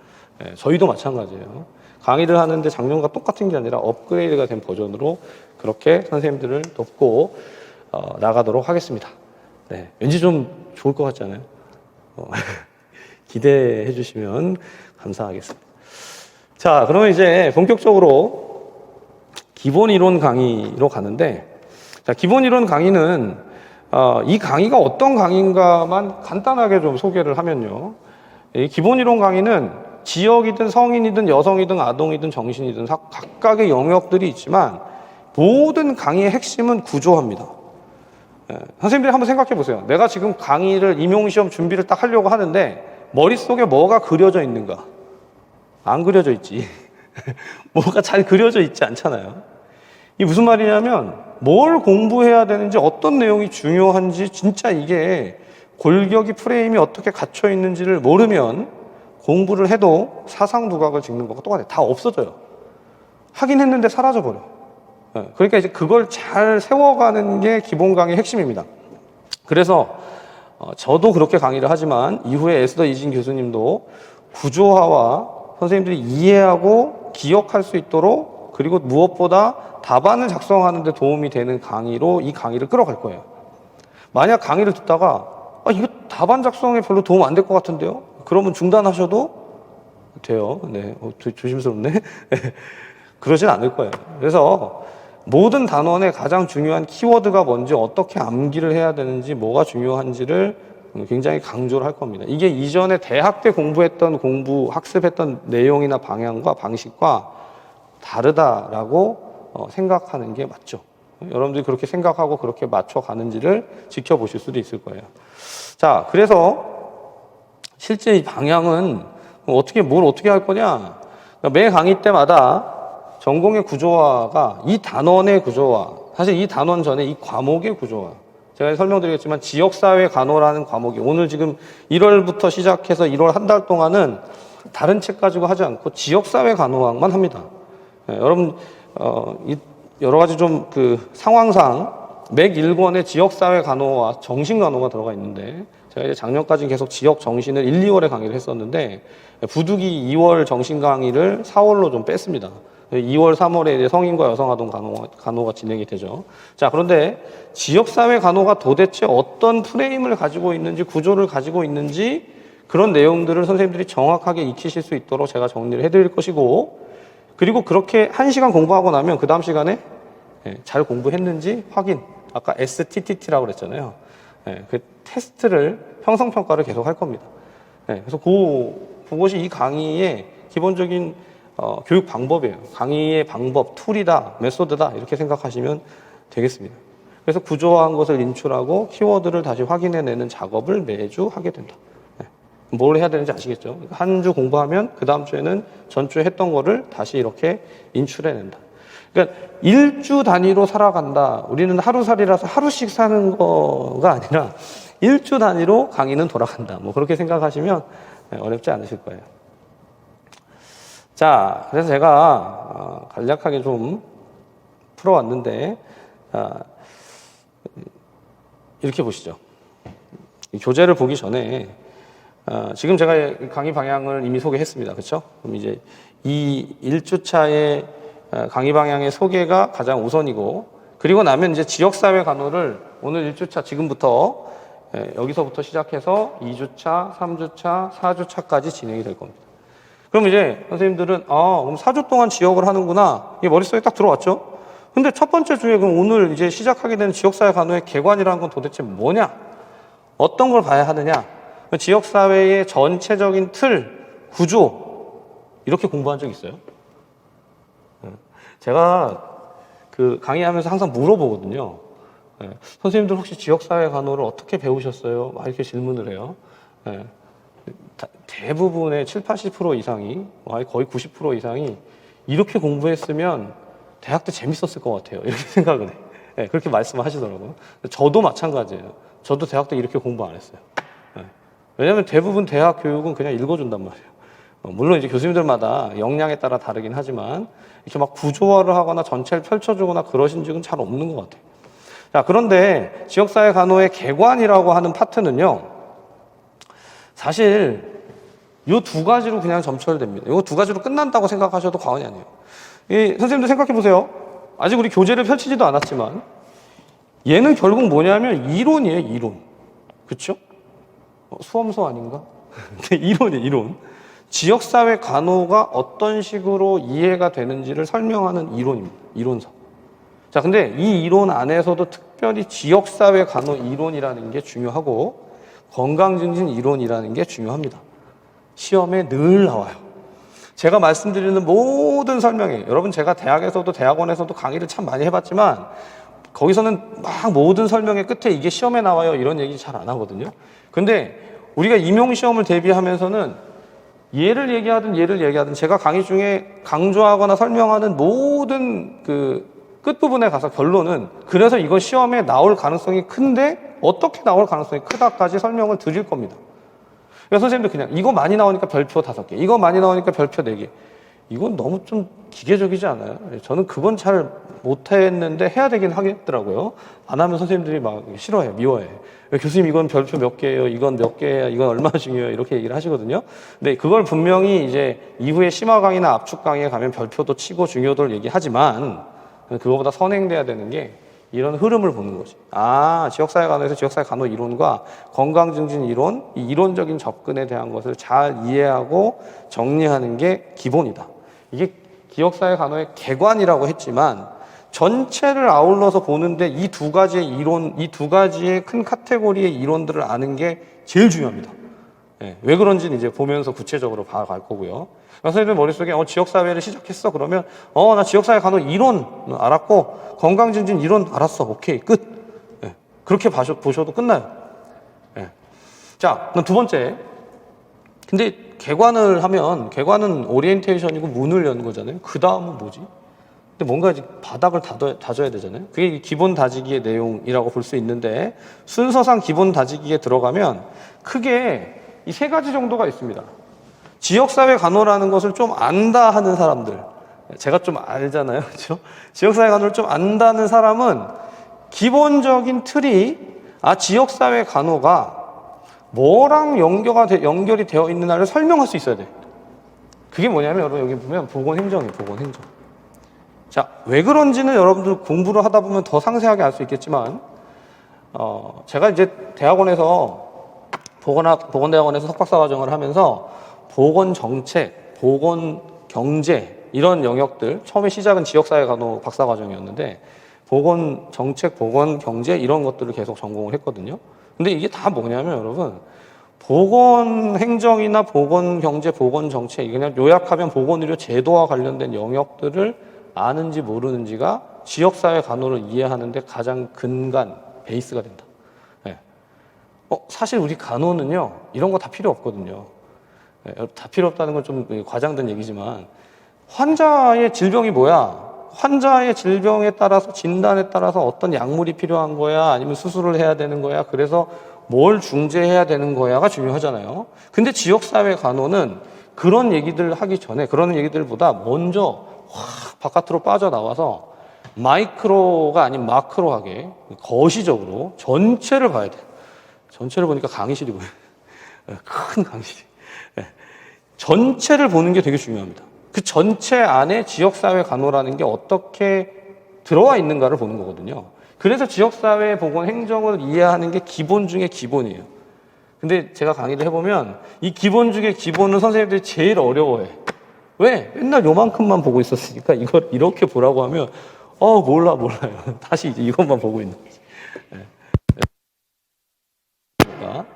저희도 마찬가지예요. 강의를 하는데 작년과 똑같은 게 아니라 업그레이드가 된 버전으로 그렇게 선생님들을 돕고 나가도록 하겠습니다. 네, 왠지 좀 좋을 것 같지 않아요? 기대해 주시면 감사하겠습니다. 자, 그러면 이제 본격적으로 기본 이론 강의로 가는데, 자, 기본 이론 강의는 이 강의가 어떤 강의인가만 간단하게 좀 소개를 하면요. 이 기본 이론 강의는 지역이든 성인이든 여성이든 아동이든 정신이든 각각의 영역들이 있지만 모든 강의의 핵심은 구조화입니다. 선생님들이 한번 생각해 보세요. 내가 지금 강의를 임용시험 준비를 딱 하려고 하는데 머릿속에 뭐가 그려져 있는가? 안 그려져 있지. 뭐가 잘 그려져 있지 않잖아요. 이게 무슨 말이냐면 뭘 공부해야 되는지 어떤 내용이 중요한지 진짜 이게 골격이 프레임이 어떻게 갇혀 있는지를 모르면 공부를 해도 사상 두각을 찍는 것과 똑같아요. 다 없어져요. 하긴 했는데 사라져버려. 그러니까 이제 그걸 잘 세워가는 게 기본 강의의 핵심입니다. 그래서 저도 그렇게 강의를 하지만 이후에 에스더 이진 교수님도 구조화와 선생님들이 이해하고 기억할 수 있도록 그리고 무엇보다 답안을 작성하는 데 도움이 되는 강의로 이 강의를 끌어갈 거예요. 만약 강의를 듣다가 이거 답안 작성에 별로 도움 안 될 것 같은데요? 그러면 중단하셔도 돼요. 네, 조심스럽네. 그러진 않을 거예요. 그래서 모든 단원의 가장 중요한 키워드가 뭔지 어떻게 암기를 해야 되는지 뭐가 중요한지를 굉장히 강조를 할 겁니다. 이게 이전에 대학 때 공부했던 학습했던 내용이나 방향과 방식과 다르다라고 생각하는 게 맞죠. 여러분들이 그렇게 생각하고 그렇게 맞춰가는지를 지켜보실 수도 있을 거예요. 자, 그래서 실제 이 방향은 뭘 어떻게 할 거냐. 그러니까 매 강의 때마다 전공의 구조화가 이 단원의 구조화, 사실 이 단원 전에 이 과목의 구조화. 제가 설명드리겠지만 지역사회 간호라는 과목이 오늘 지금 1월부터 시작해서 1월 한 달 동안은 다른 책 가지고 하지 않고 지역사회 간호학만 합니다. 여러분 여러 가지 좀 상황상 맥 1권에 지역사회 간호와 정신간호가 들어가 있는데 제가 이제 작년까지 계속 지역 정신을 1, 2월에 강의를 했었는데 부득이 2월 정신 강의를 4월로 좀 뺐습니다. 2월, 3월에 이제 성인과 여성아동 간호가 진행이 되죠. 자, 그런데 지역사회 간호가 도대체 어떤 프레임을 가지고 있는지, 구조를 가지고 있는지 그런 내용들을 선생님들이 정확하게 익히실 수 있도록 제가 정리를 해드릴 것이고, 그리고 그렇게 1시간 공부하고 나면 그 다음 시간에 잘 공부했는지 확인. 아까 STTT라고 그랬잖아요. 그 테스트를, 형성평가를 계속 할 겁니다. 그래서 그것이 이 강의의 기본적인 교육 방법이에요. 강의의 방법, 툴이다, 메소드다 이렇게 생각하시면 되겠습니다. 그래서 구조화한 것을 인출하고 키워드를 다시 확인해내는 작업을 매주 하게 된다. 뭘 해야 되는지 아시겠죠? 한 주 공부하면 그 다음 주에는 전주에 했던 거를 다시 이렇게 인출해낸다. 그러니까 일주 단위로 살아간다. 우리는 하루살이라서 하루씩 사는 거가 아니라 일주 단위로 강의는 돌아간다. 뭐 그렇게 생각하시면 어렵지 않으실 거예요. 자, 그래서 제가 간략하게 좀 풀어왔는데 이렇게 보시죠. 이 교재를 보기 전에 지금 제가 강의 방향을 이미 소개했습니다. 그렇죠? 그럼 이제 이 1주차의 강의 방향의 소개가 가장 우선이고, 그리고 나면 이제 지역사회 간호를 오늘 1주차 지금부터 여기서부터 시작해서 2주차, 3주차, 4주차까지 진행이 될 겁니다. 그럼 이제 선생님들은 그럼 4주 동안 지역을 하는구나. 이게 머릿속에 딱 들어왔죠? 근데 첫 번째 주에 그럼 오늘 이제 시작하게 되는 지역사회 간호의 개관이라는 건 도대체 뭐냐? 어떤 걸 봐야 하느냐? 지역사회의 전체적인 틀, 구조 이렇게 공부한 적 있어요? 제가 강의하면서 항상 물어보거든요. 선생님들 혹시 지역사회 간호를 어떻게 배우셨어요? 막 이렇게 질문을 해요. 대부분의 70, 80% 이상이 거의 90% 이상이 이렇게 공부했으면 대학 때 재밌었을 것 같아요. 이렇게 생각을 해. 네, 그렇게 말씀을 하시더라고요. 저도 마찬가지예요. 저도 대학 때 이렇게 공부 안 했어요. 네. 왜냐하면 대부분 대학 교육은 그냥 읽어준단 말이에요. 물론 이제 교수님들마다 역량에 따라 다르긴 하지만 이렇게 막 구조화를 하거나 전체를 펼쳐주거나 그러신 적은 잘 없는 것 같아요. 자, 그런데 지역사회 간호의 개관이라고 하는 파트는요, 사실 이 두 가지로 그냥 점철됩니다. 이 두 가지로 끝난다고 생각하셔도 과언이 아니에요. 선생님들 생각해 보세요. 아직 우리 교재를 펼치지도 않았지만 얘는 결국 뭐냐면 이론이에요, 이론. 그쵸? 수험서 아닌가? 이론이에요, 이론. 지역사회 간호가 어떤 식으로 이해가 되는지를 설명하는 이론입니다. 이론서. 자, 근데 이 이론 안에서도 특별히 지역사회 간호 이론이라는 게 중요하고 건강증진 이론이라는 게 중요합니다. 시험에 늘 나와요. 제가 말씀드리는 모든 설명에, 여러분 제가 대학에서도 대학원에서도 강의를 참 많이 해봤지만 거기서는 막 모든 설명의 끝에 이게 시험에 나와요 이런 얘기 잘 안 하거든요. 근데 우리가 임용시험을 대비하면서는 얘를 얘기하든 제가 강의 중에 강조하거나 설명하는 모든 그 끝부분에 가서 결론은 그래서 이건 시험에 나올 가능성이 큰데 어떻게 나올 가능성이 크다까지 설명을 드릴 겁니다. 그래서 선생님들 그냥 이거 많이 나오니까 별표 5개, 이거 많이 나오니까 별표 4개. 이건 너무 좀 기계적이지 않아요? 저는 그건 잘 못했는데 해야 되긴 하겠더라고요. 안 하면 선생님들이 막 싫어해, 미워해. 교수님 이건 별표 몇 개예요? 이건 몇 개예요? 이건 얼마나 중요해요? 이렇게 얘기를 하시거든요. 근데 그걸 분명히 이제 이후에 심화 강의나 압축 강의에 가면 별표도 치고 중요도를 얘기하지만 그거보다 선행돼야 되는 게 이런 흐름을 보는 거지. 아, 지역사회 간호에서 지역사회 간호 이론과 건강증진 이론, 이 이론적인 접근에 대한 것을 잘 이해하고 정리하는 게 기본이다. 이게 지역사회 간호의 개관이라고 했지만 전체를 아울러서 보는데 이 두 가지의 이론, 이 두 가지의 큰 카테고리의 이론들을 아는 게 제일 중요합니다. 네, 왜 그런지는 이제 보면서 구체적으로 봐갈 거고요. 선생님 머릿속에 지역사회를 시작했어 그러면 나 지역사회 간호 이론 알았고 건강증진 이론 알았어. 오케이 끝. 네, 그렇게 보셔도 끝나요. 네. 자, 그럼 두 번째. 근데 개관은 오리엔테이션이고 문을 여는 거잖아요. 그 다음은 뭐지? 근데 뭔가 이제 바닥을 다져야 되잖아요. 그게 기본 다지기의 내용이라고 볼 수 있는데 순서상 기본 다지기에 들어가면 크게 이 세 가지 정도가 있습니다. 지역사회 간호라는 것을 좀 안다 하는 사람들, 제가 좀 알잖아요, 그렇죠? 지역사회 간호를 좀 안다는 사람은 기본적인 틀이 지역사회 간호가 뭐랑 연결이 되어 있는가를 설명할 수 있어야 돼. 그게 뭐냐면 여러분 여기 보면 보건행정이에요, 보건행정. 자, 왜 그런지는 여러분들 공부를 하다 보면 더 상세하게 알 수 있겠지만, 제가 이제 대학원에서 보건대학원에서 석박사 과정을 하면서 보건정책, 보건경제 이런 영역들, 처음에 시작은 지역사회 간호 박사 과정이었는데 보건정책, 보건경제 이런 것들을 계속 전공을 했거든요. 근데 이게 다 뭐냐면 여러분 보건행정이나 보건경제, 보건정책 그냥 요약하면 보건의료 제도와 관련된 영역들을 아는지 모르는지가 지역사회 간호를 이해하는데 가장 근간, 베이스가 된다. 네. 사실 우리 간호는요 이런 거 다 필요 없거든요. 네, 다 필요 없다는 건 좀 과장된 얘기지만 환자의 질병이 뭐야? 환자의 질병에 따라서 진단에 따라서 어떤 약물이 필요한 거야? 아니면 수술을 해야 되는 거야? 그래서 뭘 중재해야 되는 거야가 중요하잖아요. 근데 지역사회 간호는 그런 얘기들 하기 전에 그런 얘기들보다 먼저 확 바깥으로 빠져나와서 마이크로가 아닌 마크로하게 거시적으로 전체를 봐야 돼. 전체를 보니까 강의실이 보여요. 큰 강의실이. 전체를 보는 게 되게 중요합니다. 그 전체 안에 지역사회 간호라는 게 어떻게 들어와 있는가를 보는 거거든요. 그래서 지역사회 보건 행정을 이해하는 게 기본 중에 기본이에요. 근데 제가 강의를 해보면 이 기본 중에 기본은 선생님들이 제일 어려워해. 왜? 맨날 요만큼만 보고 있었으니까 이걸 이렇게 보라고 하면 몰라요. 다시 이제 이것만 보고 있는 거지. 그러니까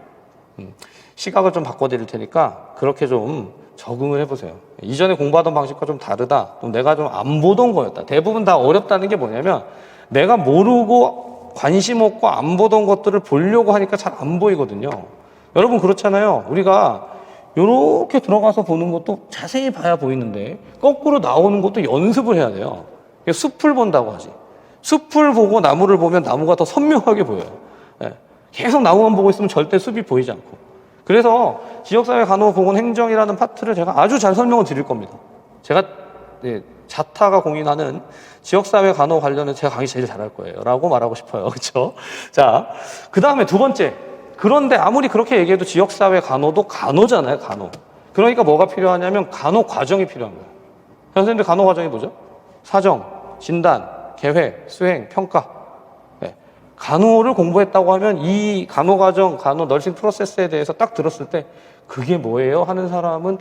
시각을 좀 바꿔드릴 테니까 그렇게 좀 적응을 해보세요. 이전에 공부하던 방식과 좀 다르다. 또 내가 좀 안 보던 거였다. 대부분 다 어렵다는 게 뭐냐면 내가 모르고 관심 없고 안 보던 것들을 보려고 하니까 잘 안 보이거든요. 여러분 그렇잖아요. 우리가 이렇게 들어가서 보는 것도 자세히 봐야 보이는데 거꾸로 나오는 것도 연습을 해야 돼요. 숲을 본다고 하지. 숲을 보고 나무를 보면 나무가 더 선명하게 보여요. 예. 계속 나무만 보고 있으면 절대 숲이 보이지 않고. 그래서 지역사회 간호보건 행정이라는 파트를 제가 아주 잘 설명을 드릴 겁니다. 제가 자타가 공인하는 지역사회 간호 관련해서 제가 강의 제일 잘할 거예요 라고 말하고 싶어요. 그렇죠? 자, 그 다음에 두 번째. 그런데 아무리 그렇게 얘기해도 지역사회 간호도 간호잖아요. 간호. 그러니까 뭐가 필요하냐면 간호 과정이 필요한 거예요. 선생님들 간호 과정이 뭐죠? 사정, 진단, 계획, 수행, 평가. 네. 간호를 공부했다고 하면 이 간호 과정, 간호 널싱 프로세스에 대해서 딱 들었을 때 그게 뭐예요? 하는 사람은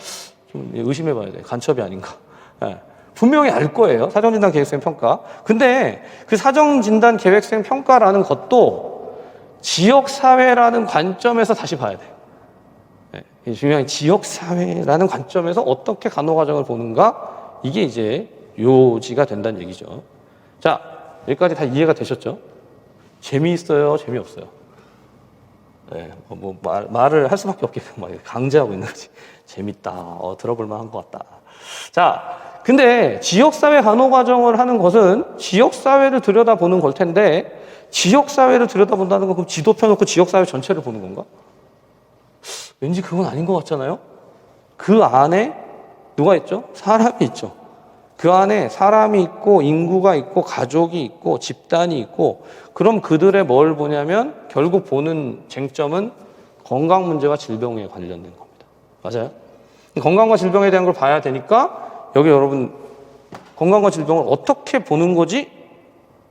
좀 의심해 봐야 돼요. 간첩이 아닌가. 네. 분명히 알 거예요. 사정, 진단, 계획, 수행, 평가. 근데 그 사정, 진단, 계획, 수행, 평가라는 것도 지역사회라는 관점에서 다시 봐야 돼요. 네. 중요한 지역사회라는 관점에서 어떻게 간호 과정을 보는가? 이게 이제 요지가 된다는 얘기죠. 자, 여기까지 다 이해가 되셨죠? 재미있어요? 재미없어요? 네, 말을 할 수밖에 없게 막 강제하고 있는 거지. 재밌다. 들어볼 만한 것 같다. 자, 근데 지역사회 간호 과정을 하는 것은 지역사회를 들여다보는 걸 텐데, 지역사회를 들여다본다는 건 그럼 지도 펴놓고 지역사회 전체를 보는 건가? 왠지 그건 아닌 것 같잖아요? 그 안에 누가 있죠? 사람이 있죠. 그 안에 사람이 있고 인구가 있고 가족이 있고 집단이 있고 그럼 그들의 뭘 보냐면 결국 보는 쟁점은 건강 문제와 질병에 관련된 겁니다. 맞아요? 건강과 질병에 대한 걸 봐야 되니까 여기 여러분 건강과 질병을 어떻게 보는 거지?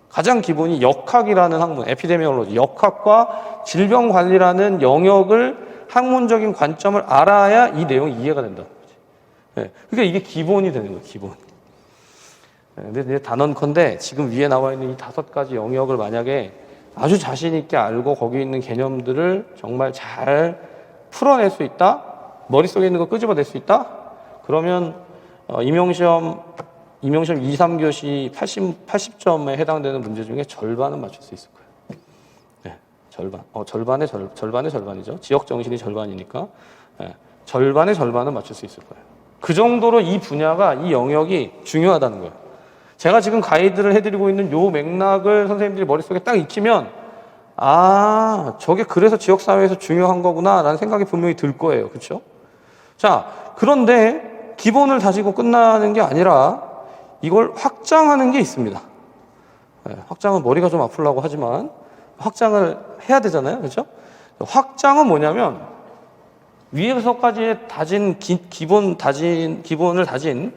가장 기본이 역학이라는 학문, 에피데미올로지, 역학과 질병관리라는 영역을 학문적인 관점을 알아야 이 내용이 이해가 된다는 거지. 네. 그러니까 이게 기본이 되는 거예요, 기본. 근데 단언컨대 지금 위에 나와 있는 이 5가지 영역을 만약에 아주 자신 있게 알고 거기 있는 개념들을 정말 잘 풀어낼 수 있다? 머릿속에 있는 거 끄집어낼 수 있다? 그러면 임용시험 2, 3교시 80점에 해당되는 문제 중에 절반은 맞출 수 있을 거예요. 네, 절반. 절반의 절반이죠. 지역 정신이 절반이니까. 네, 절반의 절반은 맞출 수 있을 거예요. 그 정도로 이 분야가, 이 영역이 중요하다는 거예요. 제가 지금 가이드를 해드리고 있는 요 맥락을 선생님들이 머릿속에 딱 익히면 저게 그래서 지역사회에서 중요한 거구나 라는 생각이 분명히 들 거예요. 그렇죠? 자, 그런데 기본을 다지고 끝나는 게 아니라 이걸 확장하는 게 있습니다. 네, 확장은 머리가 좀 아프려고 하지만 확장을 해야 되잖아요. 그렇죠? 확장은 뭐냐면 위에서까지 다진 기본을 다진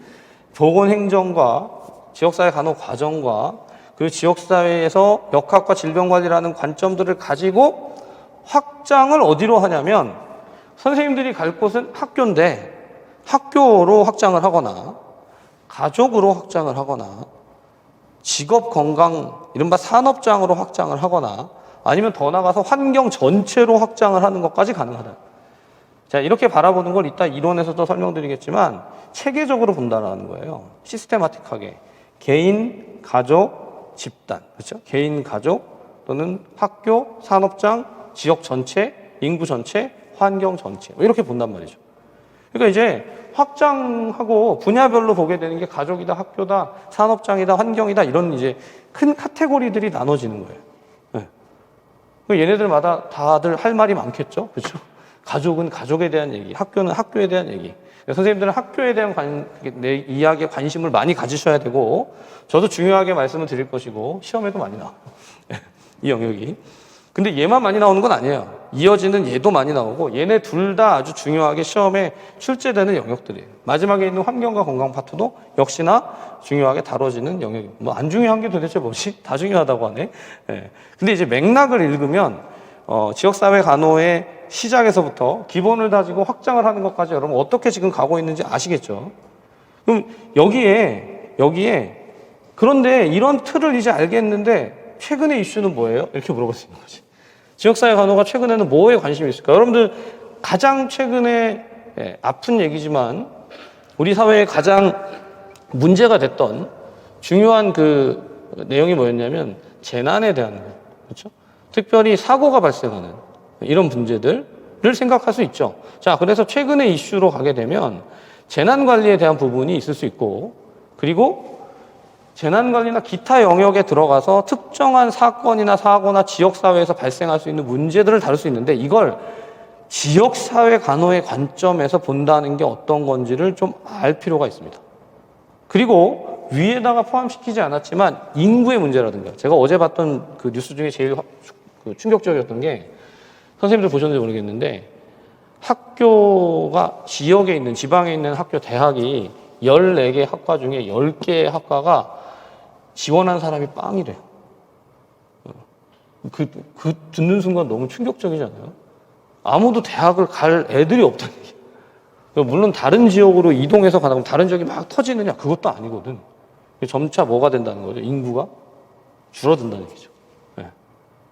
보건행정과 지역사회 간호 과정과 그리고 지역사회에서 역학과 질병관리라는 관점들을 가지고 확장을 어디로 하냐면 선생님들이 갈 곳은 학교인데 학교로 확장을 하거나 가족으로 확장을 하거나 직업건강 이른바 산업장으로 확장을 하거나 아니면 더 나가서 환경 전체로 확장을 하는 것까지 가능하다. 자, 이렇게 바라보는 걸 이따 이론에서도 설명드리겠지만 체계적으로 본다는 거예요. 시스테마틱하게. 개인, 가족, 집단. 그렇죠? 개인, 가족 또는 학교, 산업장, 지역 전체, 인구 전체, 환경 전체. 이렇게 본단 말이죠. 그러니까 이제 확장하고 분야별로 보게 되는 게 가족이다, 학교다, 산업장이다, 환경이다 이런 이제 큰 카테고리들이 나눠지는 거예요. 네. 얘네들마다 다들 할 말이 많겠죠? 그렇죠? 가족은 가족에 대한 얘기, 학교는 학교에 대한 얘기. 선생님들은 학교에 대한 내 이야기에 관심을 많이 가지셔야 되고, 저도 중요하게 말씀을 드릴 것이고, 시험에도 많이 나와요. 이 영역이. 근데 얘만 많이 나오는 건 아니에요. 이어지는 얘도 많이 나오고, 얘네 둘 다 아주 중요하게 시험에 출제되는 영역들이에요. 마지막에 있는 환경과 건강 파트도 역시나 중요하게 다뤄지는 영역이에요. 뭐 안 중요한 게 도대체 뭐지? 다 중요하다고 하네. 네. 근데 이제 맥락을 읽으면, 지역사회 간호의 시작에서부터 기본을 다지고 확장을 하는 것까지 여러분 어떻게 지금 가고 있는지 아시겠죠? 그럼 여기에 그런데 이런 틀을 이제 알겠는데 최근의 이슈는 뭐예요? 이렇게 물어볼 수 있는 거지. 지역사회 간호가 최근에는 뭐에 관심이 있을까? 여러분들 가장 최근에 아픈 얘기지만 우리 사회에 가장 문제가 됐던 중요한 그 내용이 뭐였냐면 재난에 대한 거. 그렇죠? 특별히 사고가 발생하는 이런 문제들을 생각할 수 있죠. 자, 그래서 최근의 이슈로 가게 되면 재난관리에 대한 부분이 있을 수 있고, 그리고 재난관리나 기타 영역에 들어가서 특정한 사건이나 사고나 지역사회에서 발생할 수 있는 문제들을 다룰 수 있는데 이걸 지역사회 간호의 관점에서 본다는 게 어떤 건지를 좀 알 필요가 있습니다. 그리고 위에다가 포함시키지 않았지만 인구의 문제라든가 제가 어제 봤던 그 뉴스 중에 제일 충격적이었던 게 선생님들 보셨는지 모르겠는데 학교가 지역에 있는 지방에 있는 학교 대학이 14개 학과 중에 10개의 학과가 지원한 사람이 빵이래요. 그 듣는 순간 너무 충격적이잖아요. 아무도 대학을 갈 애들이 없다는 얘기예요. 물론 다른 지역으로 이동해서 가다 보면 다른 지역이 막 터지느냐 그것도 아니거든. 점차 뭐가 된다는 거죠? 인구가 줄어든다는 얘기죠. 네.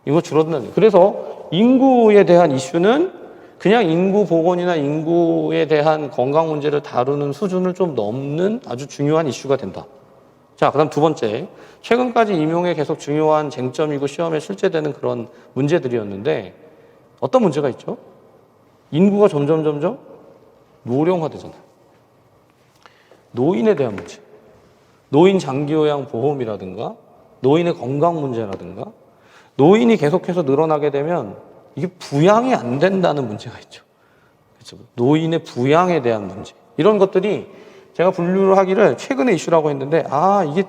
인구가 줄어든다는 얘기죠. 그래서 인구에 대한 이슈는 그냥 인구 보건이나 인구에 대한 건강 문제를 다루는 수준을 좀 넘는 아주 중요한 이슈가 된다. 자, 그 다음 두 번째. 최근까지 임용에 계속 중요한 쟁점이고 시험에 출제되는 그런 문제들이었는데 어떤 문제가 있죠? 인구가 점점 노령화되잖아요. 노인에 대한 문제. 노인 장기요양 보험이라든가 노인의 건강 문제라든가 노인이 계속해서 늘어나게 되면 이게 부양이 안 된다는 문제가 있죠. 그렇죠? 노인의 부양에 대한 문제. 이런 것들이 제가 분류를 하기를 최근의 이슈라고 했는데 이게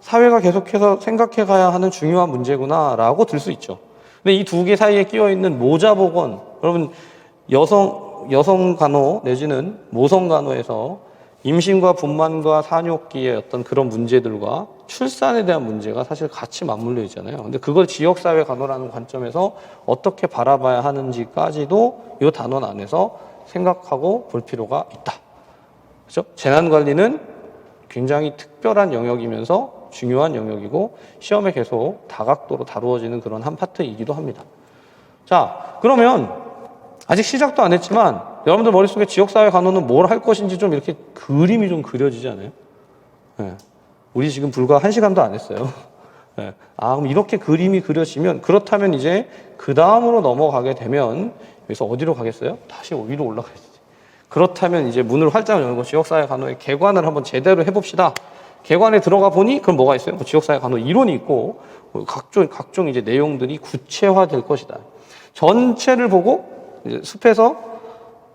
사회가 계속해서 생각해 가야 하는 중요한 문제구나라고 들 수 있죠. 근데 이 두 개 사이에 끼어 있는 모자보건, 여러분 여성 간호 내지는 모성 간호에서 임신과 분만과 산욕기의 어떤 그런 문제들과 출산에 대한 문제가 사실 같이 맞물려 있잖아요. 근데 그걸 지역사회 간호라는 관점에서 어떻게 바라봐야 하는지까지도 이 단원 안에서 생각하고 볼 필요가 있다. 그렇죠? 재난관리는 굉장히 특별한 영역이면서 중요한 영역이고 시험에 계속 다각도로 다루어지는 그런 한 파트이기도 합니다. 자, 그러면 아직 시작도 안 했지만 여러분들 머릿속에 지역사회 간호는 뭘 할 것인지 좀 이렇게 그림이 좀 그려지지 않아요? 네. 우리 지금 불과 1시간도 안 했어요. 네. 그럼 이렇게 그림이 그려지면 그렇다면 이제 그 다음으로 넘어가게 되면 여기서 어디로 가겠어요? 다시 위로 올라가야지. 그렇다면 이제 문을 활짝 열고 지역사회 간호의 개관을 한번 제대로 해봅시다. 개관에 들어가 보니 그럼 뭐가 있어요? 지역사회 간호 이론이 있고 각종 이제 내용들이 구체화될 것이다. 전체를 보고 이제 숲에서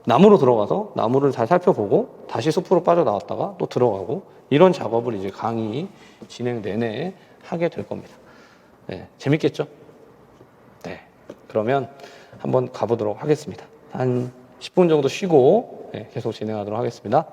나무로 들어가서 나무를 잘 살펴보고 다시 숲으로 빠져나왔다가 또 들어가고 이런 작업을 이제 강의 진행 내내 하게 될 겁니다. 네, 재밌겠죠? 네, 그러면 한번 가보도록 하겠습니다. 한 10분 정도 쉬고 계속 진행하도록 하겠습니다.